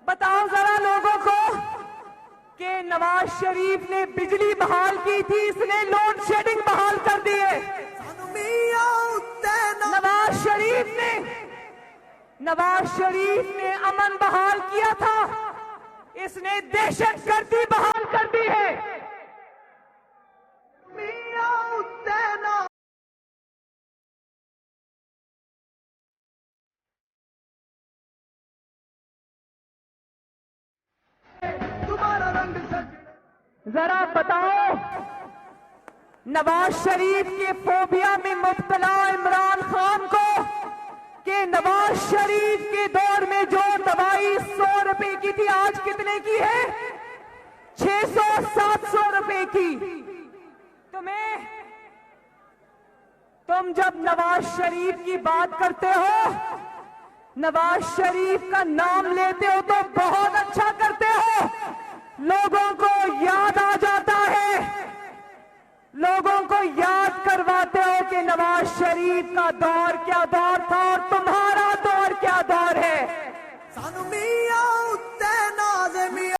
بتاؤ ذرا لوگوں کو کہ نواز شریف نے بجلی بحال کی تھی، اس نے لوڈ شیڈنگ بحال کر دی ہے۔ نواز شریف نے امن بحال کیا تھا، اس نے دہشت گردی بحال کر دی ہے۔ ذرا بتاؤ نواز شریف کے فوبیا میں مبتلا عمران خان کو کہ نواز شریف کے دور میں جو دوائی 100 روپے کی تھی آج کتنے کی ہے؟ 600-700 روپے کی۔ تم جب نواز شریف کی بات کرتے ہو، نواز شریف کا نام لیتے ہو تو بہت اچھا کرتے ہو، لوگوں کو یاد آ جاتا ہے، لوگوں کو یاد کرواتے ہو کہ نواز شریف کا دور کیا دور تھا اور تمہارا